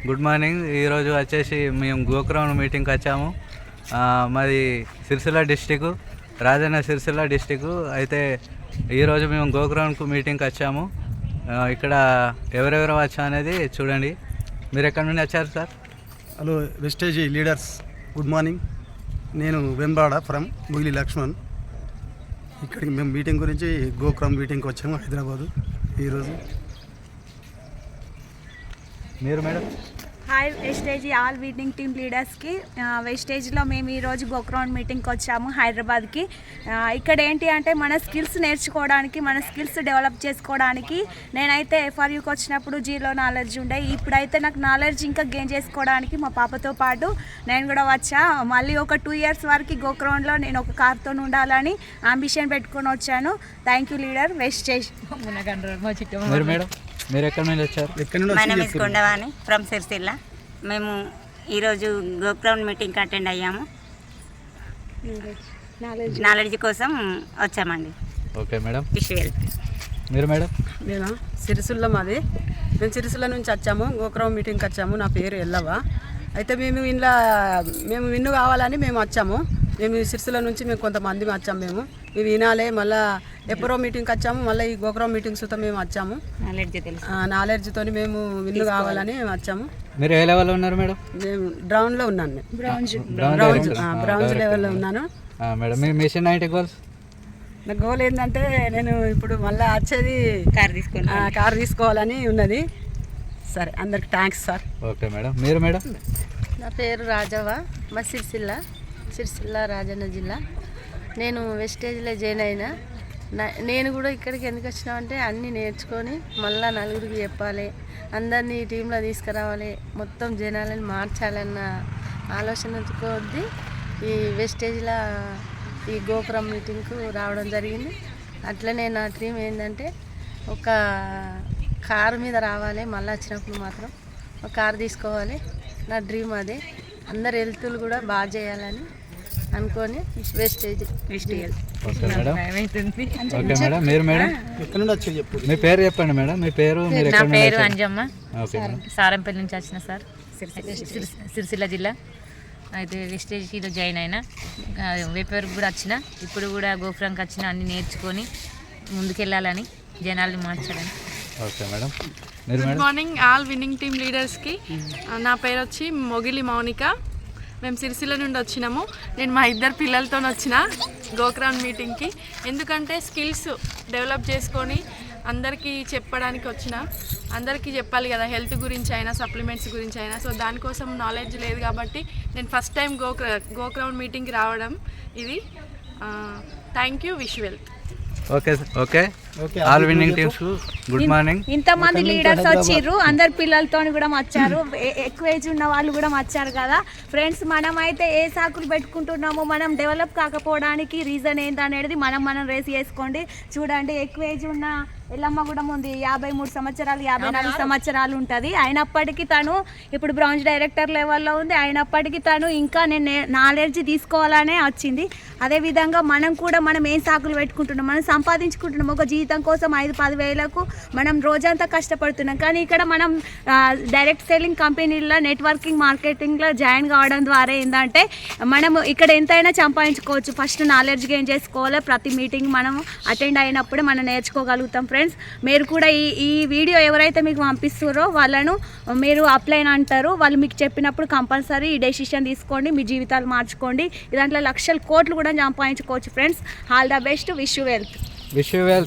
Good morning. ఈరోజు వచ్చేసి మేము గోక్రౌండ్ మీటింగ్కి వచ్చాము. మాది సిరిసిల్ల డిస్టిక్, రాజన్న సిరిసిల్ల డిస్టిక్. అయితే ఈరోజు మేము గోక్రౌండ్కు మీటింగ్కి వచ్చాము. ఇక్కడ ఎవరెవరు వచ్చా అనేది చూడండి. మీరు ఎక్కడి నుండి వచ్చారు sir? Hello Vestige leaders, good morning. నేను వెంబాడ ఫ్రమ్ ముగిలి లక్ష్మణ్. ఇక్కడికి మేము మీటింగ్ గురించి గోక్రౌండ్ మీటింగ్కి వచ్చాము హైదరాబాదు ఈరోజు. మీరు madam? Hi Vestige all meeting team లీడర్స్కి. వెస్టేజ్లో మేము ఈరోజు గోక్రౌండ్ మీటింగ్కి వచ్చాము హైదరాబాద్కి. ఇక్కడ ఏంటి అంటే మన స్కిల్స్ నేర్చుకోవడానికి, మన స్కిల్స్ డెవలప్ చేసుకోవడానికి. నేనైతే FRUకి వచ్చినప్పుడు జీరో నాలెడ్జ్ ఉండే, ఇప్పుడైతే నాకు నాలెడ్జ్ ఇంకా గెయిన్ చేసుకోవడానికి మా పాపతో పాటు నేను కూడా వచ్చా. మళ్ళీ ఒక 2 years వరకు గోక్రౌండ్లో నేను ఒక కార్తో ఉండాలని అంబిషన్ పెట్టుకొని వచ్చాను. Thank you leader Vestige. మీరు మేడం, మీరు ఎక్కడి నుండి వచ్చారు? My name is Kondavani from Sircilla. మేము ఈరోజు గోక్రౌండ్ మీటింగ్కి అటెండ్ అయ్యాము. నాలెడ్జ్ కోసం వచ్చామండి. Okay madam. విషువల్. మీరు మేడం? నేను సిరిసిల్ల, మాది. మేము సిరిసిల్ల నుంచి వచ్చాము, గోక్రౌండ్ మీటింగ్కి వచ్చాము. నా పేరు ఎల్లవ్వ. అయితే మేము విన్ను కావాలని మేము వచ్చాము. మేము సిరిసిల్ల నుంచి మేము కొంతమంది వచ్చాము. మేము వినాలే, మళ్ళీ ఎప్పుడో మీటింగ్కి వచ్చాము, మళ్ళీ ఈ గోక్రౌండ్ మీటింగ్స్తో మేము వచ్చాము. నాలెడ్జ్తో మేము విన్ను కావాలని వచ్చాము. మీరు ఏ లెవెల్లో ఉన్నారు మేడం? మేము డ్రౌన్లో ఉన్నాను. బ్రౌన్స్ లెవెల్లో ఉన్నాను మేడం. మీ మిషన్ 90 గోల్స్? నా గోల్ ఏంటంటే నేను ఇప్పుడు మళ్ళీ వచ్చేది కార్ తీసుకోవాలని ఉన్నది. సరే, అందరికి థ్యాంక్స్ సార్. Okay madam. మీరు మేడం? నా పేరు రాజవ్వ, మా సిరిసిల్ల రాజన్న జిల్లా. నేను వెస్టేజ్లో జాయిన్ అయినా. నేను కూడా ఇక్కడికి ఎందుకు వచ్చినామంటే అన్నీ నేర్చుకొని మళ్ళీ నలుగురికి చెప్పాలి, అందరినీ టీంలో తీసుకురావాలి, మొత్తం జనాలని మార్చాలన్న ఆలోచన కొద్దీ ఈ వెస్టేజ్లో ఈ గోపురం మీటింగ్కు రావడం జరిగింది. అట్లనే నా డ్రీమ్ ఏంటంటే ఒక కారు మీద రావాలి, మళ్ళీ వచ్చినప్పుడు మాత్రం ఒక కారు తీసుకోవాలి. నా డ్రీమ్ అదే. అందరు హెల్త్లు కూడా బాగా చేయాలని అనుకొని Vestige. Okay madam. Okay madam. మీరు మేడం? మీ పేరు చెప్పండి మేడం. మీ పేరు? నా పేరు అంజమ్మ. ఓకే. సారంపల్లి నుంచి వచ్చిన సార్, సిరిసిల్ల జిల్లా. అయితే వెస్టేజ్లో జాయిన్ అయినా, వేపవరకు కూడా వచ్చిన, ఇప్పుడు కూడా గోపురంకి వచ్చిన, అన్ని నేర్చుకొని ముందుకెళ్ళాలని, జనాల్ని మార్చాలని. Okay madam. Good morning all winning team లీడర్స్కి. నా పేరు వచ్చి మొగిలి మౌనిక. మేము సిరిసిల్ల నుండి వచ్చినాము. నేను మా 2 పిల్లలతో వచ్చిన గోక్రౌండ్ మీటింగ్కి. ఎందుకంటే స్కిల్స్ డెవలప్ చేసుకొని అందరికీ చెప్పడానికి వచ్చిన. అందరికీ చెప్పాలి కదా, హెల్త్ గురించి అయినా, సప్లిమెంట్స్ గురించి అయినా. సో దానికోసం నాలెడ్జ్ లేదు కాబట్టి నేను ఫస్ట్ టైం గోక్రౌండ్ మీటింగ్కి రావడం ఇది. Thank you. Wish wealth. Okay okay. All winnowing teams good morning. ఇంతమంది లీడర్స్ వచ్చిర్రు, అందరు పిల్లలతో కూడా వచ్చారు, ఎక్కువ ఏజ్ ఉన్న వాళ్ళు కూడా వచ్చారు కదా ఫ్రెండ్స్. మనం అయితే ఏ సాకులు పెట్టుకుంటున్నామో, మనం డెవలప్ కాకపోవడానికి రీజన్ ఏంటనేది మనం రేస్ చేసుకోండి. చూడండి, ఎక్కువ ఏజ్ ఉన్న ఎల్లమ్మ కూడా ఉంది, 53 సంవత్సరాలు 54 సంవత్సరాలు ఉంటుంది. అయినప్పటికీ తను ఇప్పుడు బ్రాంచ్ డైరెక్టర్ లెవెల్లో ఉంది. అయినప్పటికీ తను ఇంకా నేను నాలెడ్జ్ తీసుకోవాలనే వచ్చింది. అదేవిధంగా మనం కూడా ఏం సాకులు పెట్టుకుంటున్నాం, మనం సంపాదించుకుంటున్నాం ఒక జీతం కోసం 5-10 వేలకు మనం రోజంతా కష్టపడుతున్నాం. కానీ ఇక్కడ మనం డైరెక్ట్ సెల్లింగ్ కంపెనీల్లో, నెట్వర్కింగ్ మార్కెటింగ్లో జాయిన్ కావడం ద్వారా ఏంటంటే మనం ఇక్కడ ఎంతైనా సంపాదించుకోవచ్చు. ఫస్ట్ నాలెడ్జ్ గెయిన్ చేసుకోవాలి. ప్రతి మీటింగ్ మనం అటెండ్ అయినప్పుడే మనం నేర్చుకోగలుగుతాం. ఫ్రెండ్స్, మీరు కూడా ఈ వీడియో ఎవరైతే మీకు పంపిస్తారో వాళ్ళను మీరు అప్లై అంటారు. వాళ్ళు మీకు చెప్పినప్పుడు కంపల్సరీ ఈ డెసిషన్ తీసుకోండి, మీ జీవితాలు మార్చుకోండి. దాంట్లో లక్షల కోట్లు కూడా సంపాదించుకోవచ్చు friends. All the best. Wish you wealth. Wish you wealth.